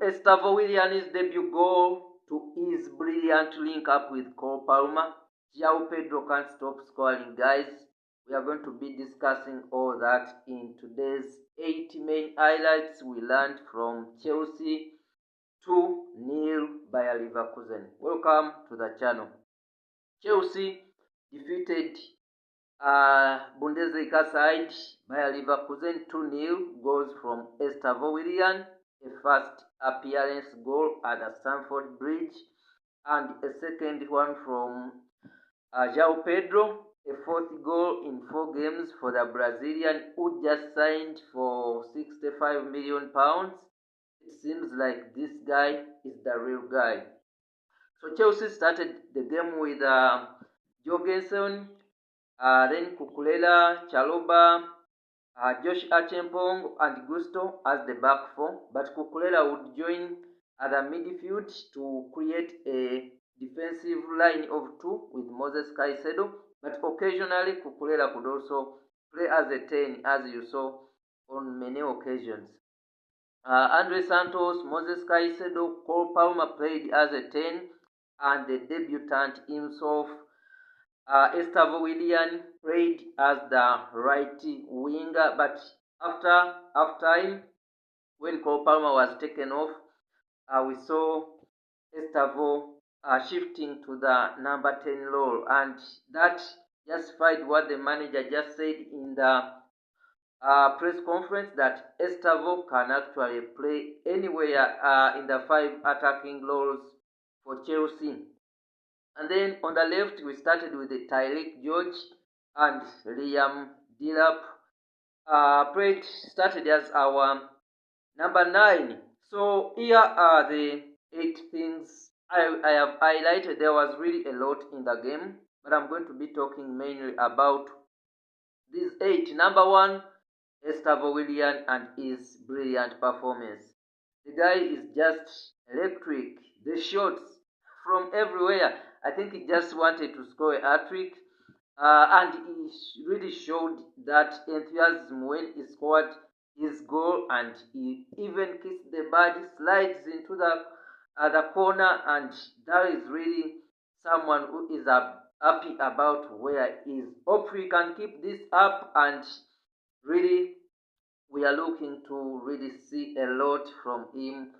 Estavo Williams' debut goal to his brilliant link up with Cole Palmer. João Pedro can't stop scoring, guys. We are going to be discussing all that in today's 8 main highlights we learned from Chelsea 2-0 Bayer Leverkusen. Welcome to the channel. Chelsea defeated Bundesliga side Bayer Leverkusen 2-0, goals from Estavo Williams, a first appearance goal at the Stamford Bridge, and a second one from João Pedro, a fourth goal in 4 games for the Brazilian who just signed for £65 million. It seems like this guy is the real guy. So Chelsea started the game with Jorgensen, then Kukulela, Chaloba, Josh Achempong and Gusto as the back four, but Kukulela would join at the midfield to create a defensive line of 2 with Moses Caicedo, but occasionally Kukulela could also play as a 10, as you saw on many occasions. Andre Santos, Moses Caicedo, Cole Palmer played as a 10, and the debutant himself, Estavo Williams, played as the right winger, but after half-time, when Cole Palmer was taken off, we saw Estavo shifting to the number 10 role, and that justified what the manager just said in the press conference, that Estavo can actually play anywhere in the 5 attacking roles for Chelsea. And then on the left, we started with the Tyreek George and Liam Delap. Started as our number 9. So here are the 8 things I have highlighted. There was really a lot in the game, but I'm going to be talking mainly about these 8. Number 1, Estavo Williams and his brilliant performance. The guy is just electric. The shots from everywhere. I think he just wanted to score a hat-trick, and he really showed that enthusiasm when he scored his goal, and he even kissed the ball, slides into the corner, and that is really someone who is happy about where he is. Hopefully he can keep this up, and really we are looking to really see a lot from him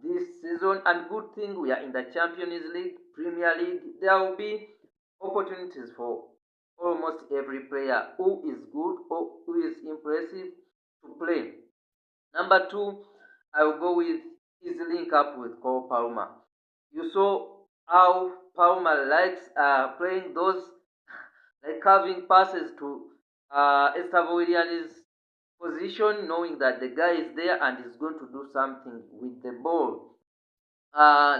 this season. And good thing we are in the Champions League, Premier League. There will be opportunities for almost every player who is good or who is impressive to play. Number 2, I will go with his link up with Cole Palmer. You saw how Palmer likes playing those like carving passes to Estavo Williams' position, knowing that the guy is there and is going to do something with the ball.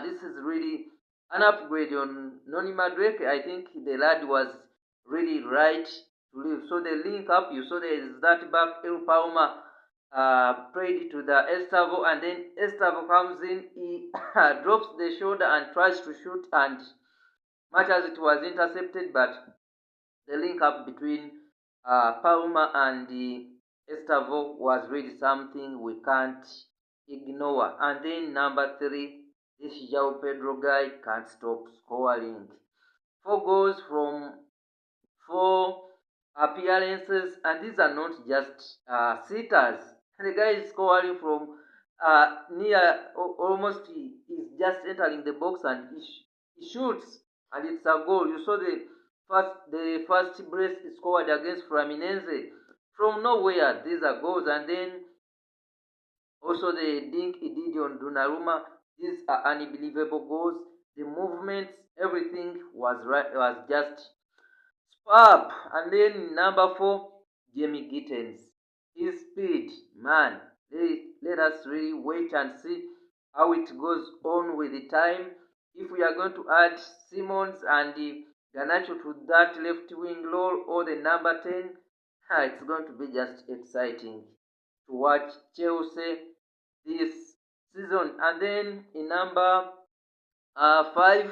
This is really an upgrade on Noni Madueke. I think the lad was really right to leave. So the link up, you saw there is that back, El Palmer played to the Estavo, and then Estavo comes in, he drops the shoulder and tries to shoot, and much as it was intercepted, but the link up between Palmer and the Estavo was really something we can't ignore. And then number 3, this João Pedro guy can't stop scoring. 4 goals from 4 appearances, and these are not just sitters. The guy is scoring from near almost, he is just entering the box and he shoots, and it's a goal. You saw the first brace he scored against Fluminense from nowhere. These are goals. And then also the dink he did on Donnarumma. These are unbelievable goals. The movements, everything was right, was just superb. And then number 4, Jamie Gittens. His speed, man. Let us really wait and see how it goes on with the time. If we are going to add Simons and Garnacho to that left wing role, or the number 10, it's going to be just exciting to watch Chelsea this season. And then in number 5,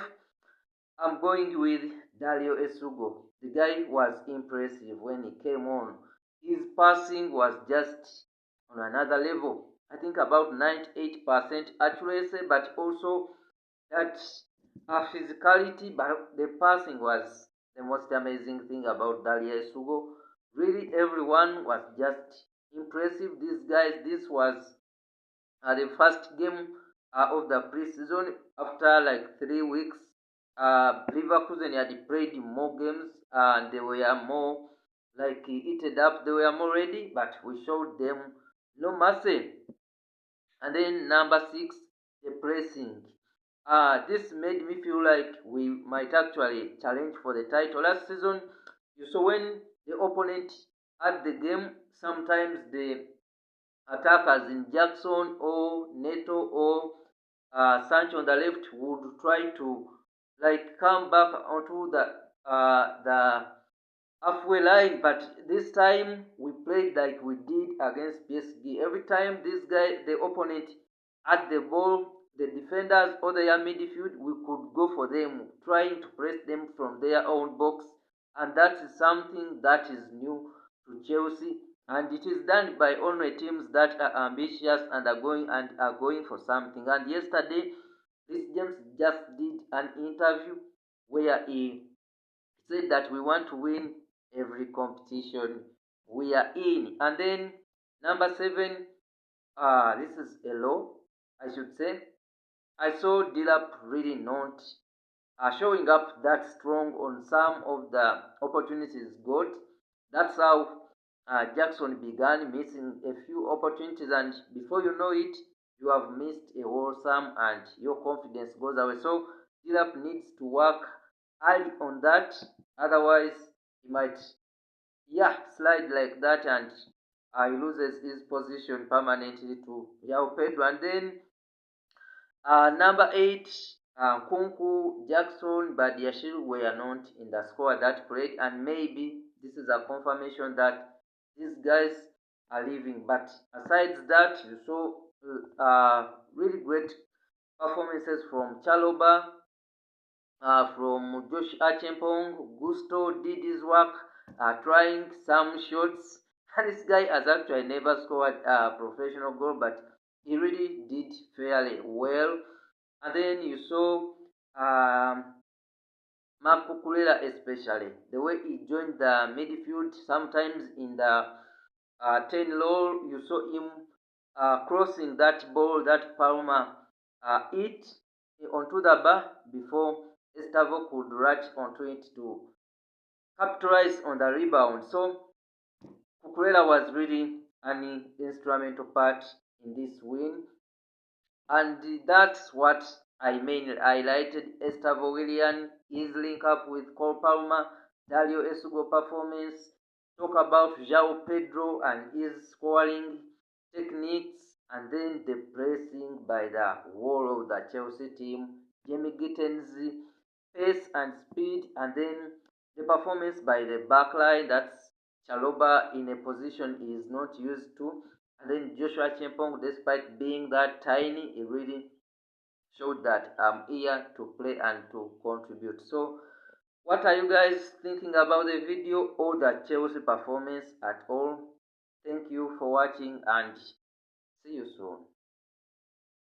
I'm going with Dario Esugo. The guy was impressive when he came on. His passing was just on another level. I think about 98% accuracy, but also that physicality, but the passing was the most amazing thing about Dalia Isugo. Really, everyone was just impressive. These guys, this was the first game of the preseason after like 3 weeks. Leverkusen had played more games and they were more like heated up. They were more ready, but we showed them no mercy. And then number 6, the pressing. This made me feel like we might actually challenge for the title. Last season, you saw when the opponent had the game, sometimes the attackers in Jackson or Neto or Sancho on the left would try to like come back onto the halfway line, but this time we played like we did against PSG. Every time this guy, the opponent, had the ball, the defenders or their midfield, we could go for them, trying to press them from their own box, and that is something that is new to Chelsea, and it is done by only teams that are ambitious and are going for something. And yesterday, this James just did an interview where he said that we want to win every competition we are in. And then number 7, this is a low, I should say. I saw Dilap really not showing up that strong on some of the opportunities got. That's how Jackson began missing a few opportunities, and before you know it, you have missed a whole sum and your confidence goes away. So Dilap needs to work early on that, otherwise he might slide like that, and he loses his position permanently to Yao Pedro. And then number 8, Kunku, Jackson, Badiashile were not in the squad that played, and maybe this is a confirmation that these guys are leaving. But aside that, you saw really great performances from Chaloba, from Josh Achempong. Gusto did his work, trying some shots. And this guy has actually never scored a professional goal, but he really did fairly well. And then you saw Mark Cucurella, especially the way he joined the midfield. Sometimes in the 10 low, you saw him crossing that ball that Palmer hit onto the bar before Estavo could rush onto it to capitalize on the rebound. So Cucurella was really an instrumental part in this win, and that's what I mainly highlighted. Estavo Willian, his link up with Cole Palmer, Dario Esugo performance, talk about João Pedro and his scoring techniques, and then the pressing by the wall of the Chelsea team, Jamie Gittens' pace and speed, and then the performance by the backline. That's Chaloba in a position he is not used to, and then Joshua Chempong, despite being that tiny, he really showed that I'm here to play and to contribute. So what are you guys thinking about the video or the Chelsea performance at all? Thank you for watching and see you soon.